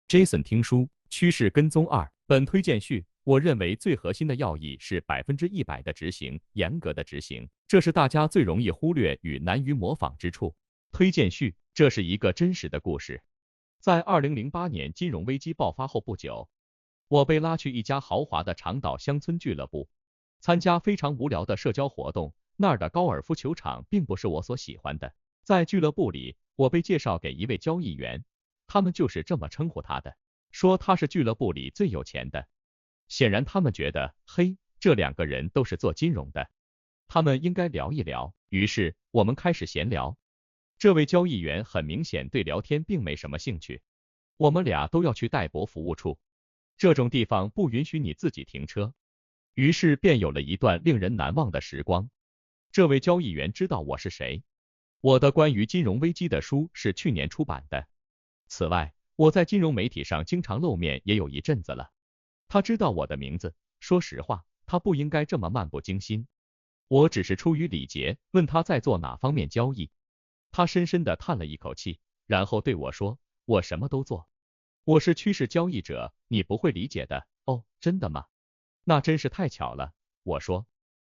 Jason 听书趋势跟踪二，本推荐序，我认为最核心的要义是100%的执行，严格的执行，这是大家最容易忽略与难于模仿之处。推荐序，这是一个真实的故事。在2008年金融危机爆发后不久，我被拉去一家豪华的长岛乡村俱乐部，参加非常无聊的社交活动。那儿的高尔夫球场并不是我所喜欢的。在俱乐部里，我被介绍给一位交易员，他们就是这么称呼他的，说他是俱乐部里最有钱的。显然他们觉得，嘿，这两个人都是做金融的，他们应该聊一聊。于是我们开始闲聊。这位交易员很明显对聊天并没什么兴趣。我们俩都要去代博服务处，这种地方不允许你自己停车，于是便有了一段令人难忘的时光。这位交易员知道我是谁，我的关于金融危机的书是去年出版的。此外，我在金融媒体上经常露面也有一阵子了。他知道我的名字，说实话，他不应该这么漫不经心。我只是出于礼节，问他在做哪方面交易。他深深地叹了一口气，然后对我说，我什么都做，我是趋势交易者，你不会理解的。哦，真的吗？那真是太巧了。我说，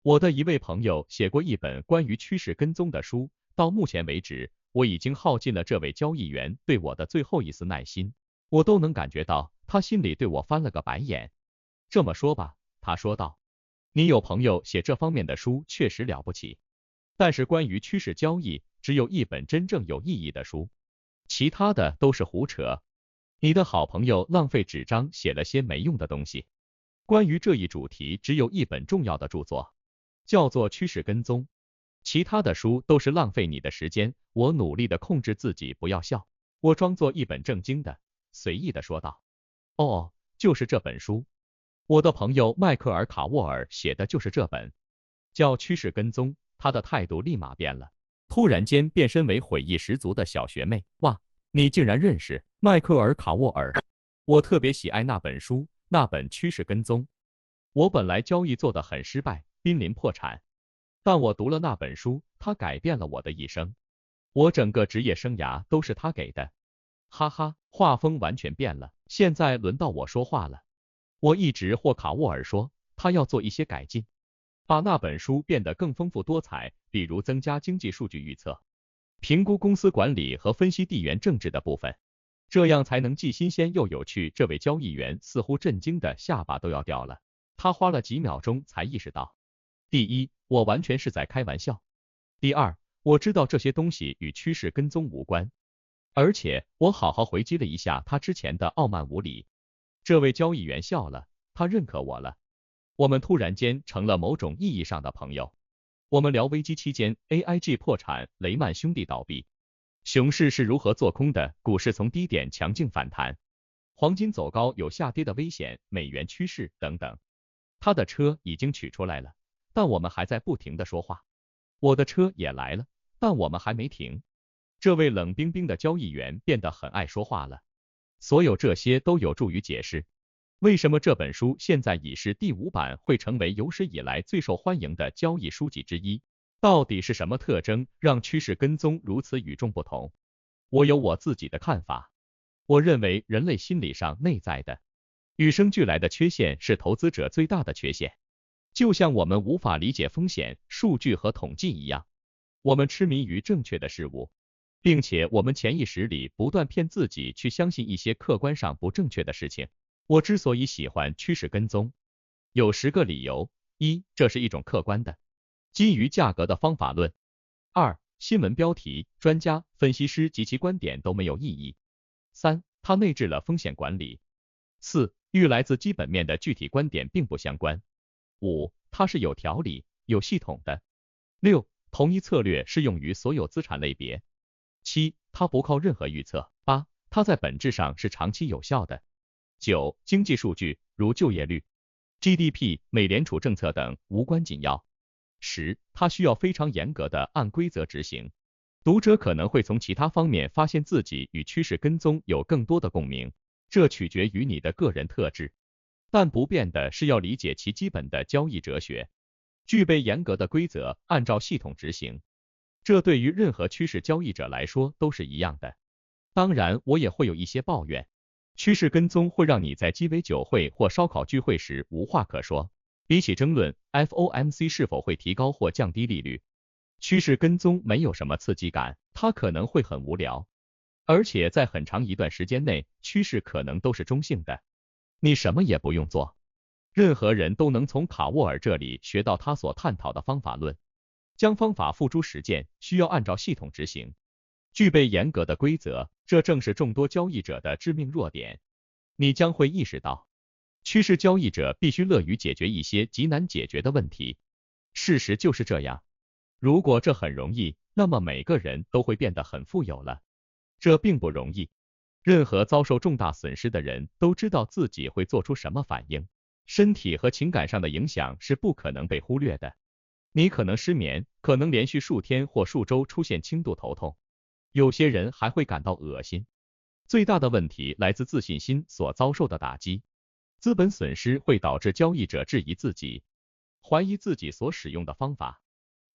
我的一位朋友写过一本关于趋势跟踪的书，到目前为止，我已经耗尽了这位交易员对我的最后一丝耐心，我都能感觉到他心里对我翻了个白眼。这么说吧，他说道，你有朋友写这方面的书确实了不起，但是关于趋势交易，只有一本真正有意义的书，其他的都是胡扯。你的好朋友浪费纸张写了些没用的东西。关于这一主题，只有一本重要的著作，叫做《趋势跟踪》，其他的书都是浪费你的时间。我努力的控制自己不要笑，我装作一本正经的，随意的说道，哦，就是这本书，我的朋友迈克尔·卡沃尔写的就是这本，叫《趋势跟踪》。他的态度立马变了，突然间变身为悔意十足的小学妹。哇，你竟然认识迈克尔·卡沃尔？我特别喜爱那本书，那本《趋势跟踪》。我本来交易做得很失败，濒临破产，但我读了那本书，它改变了我的一生。我整个职业生涯都是他给的。哈哈，画风完全变了，现在轮到我说话了。我一直或卡沃尔说，他要做一些改进，把那本书变得更丰富多彩，比如增加经济数据预测、评估公司管理和分析地缘政治的部分，这样才能既新鲜又有趣。这位交易员似乎震惊的下巴都要掉了，他花了几秒钟才意识到，第一，我完全是在开玩笑；第二，我知道这些东西与趋势跟踪无关，而且我好好回击了一下他之前的傲慢无礼。这位交易员笑了，他认可我了。我们突然间成了某种意义上的朋友。我们聊危机期间 AIG 破产，雷曼兄弟倒闭，熊市是如何做空的，股市从低点强劲反弹，黄金走高有下跌的危险，美元趋势等等。他的车已经取出来了，但我们还在不停的说话。我的车也来了，但我们还没停。这位冷冰冰的交易员变得很爱说话了。所有这些都有助于解释，为什么这本书现在已是第5版，会成为有史以来最受欢迎的交易书籍之一。到底是什么特征让趋势跟踪如此与众不同？我有我自己的看法。我认为人类心理上内在的、与生俱来的缺陷是投资者最大的缺陷。就像我们无法理解风险、数据和统计一样，我们痴迷于正确的事物，并且我们潜意识里不断骗自己去相信一些客观上不正确的事情。我之所以喜欢趋势跟踪，有10个理由。1. 这是一种客观的、基于价格的方法论。2. 新闻标题、专家、分析师及其观点都没有意义。3. 它内置了风险管理。4. 与来自基本面的具体观点并不相关。5. 它是有条理、有系统的。6. 同一策略适用于所有资产类别。7. 它不靠任何预测。8. 它在本质上是长期有效的。9. 经济数据，如就业率、GDP、美联储政策等无关紧要。10. 它需要非常严格的按规则执行。读者可能会从其他方面发现自己与趋势跟踪有更多的共鸣，这取决于你的个人特质。但不变的是要理解其基本的交易哲学，具备严格的规则，按照系统执行。这对于任何趋势交易者来说都是一样的。当然，我也会有一些抱怨。趋势跟踪会让你在鸡尾酒会或烧烤聚会时无话可说。比起争论 FOMC 是否会提高或降低利率，趋势跟踪没有什么刺激感，它可能会很无聊，而且在很长一段时间内，趋势可能都是中性的，你什么也不用做。任何人都能从卡沃尔这里学到他所探讨的方法论，将方法付诸实践，需要按照系统执行，具备严格的规则，这正是众多交易者的致命弱点。你将会意识到，趋势交易者必须乐于解决一些极难解决的问题。事实就是这样。如果这很容易，那么每个人都会变得很富有了。这并不容易。任何遭受重大损失的人都知道自己会做出什么反应。身体和情感上的影响是不可能被忽略的。你可能失眠，可能连续数天或数周出现轻度头痛，有些人还会感到恶心。最大的问题来自自信心所遭受的打击。资本损失会导致交易者质疑自己，怀疑自己所使用的方法。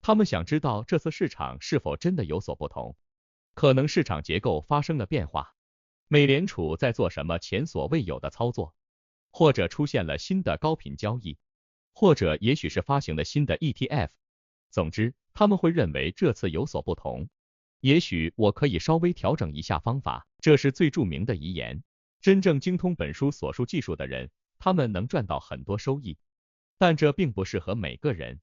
他们想知道这次市场是否真的有所不同，可能市场结构发生了变化，美联储在做什么前所未有的操作，或者出现了新的高频交易，或者也许是发行了新的 ETF。总之，他们会认为这次有所不同。也许我可以稍微调整一下方法，这是最著名的遗言。真正精通本书所述技术的人，他们能赚到很多收益，但这并不适合每个人。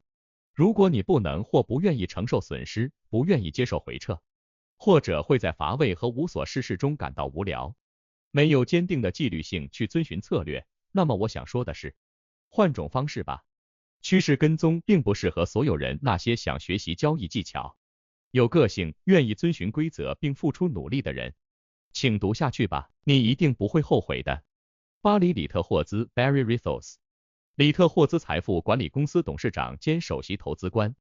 如果你不能或不愿意承受损失，不愿意接受回撤，或者会在乏味和无所事事中感到无聊，没有坚定的纪律性去遵循策略，那么我想说的是，换种方式吧。趋势跟踪并不适合所有人，那些想学习交易技巧、有个性、愿意遵循规则并付出努力的人。请读下去吧，你一定不会后悔的。巴黎里特霍兹 Barry Ritholtz， 里特霍兹财富管理公司董事长兼首席投资官。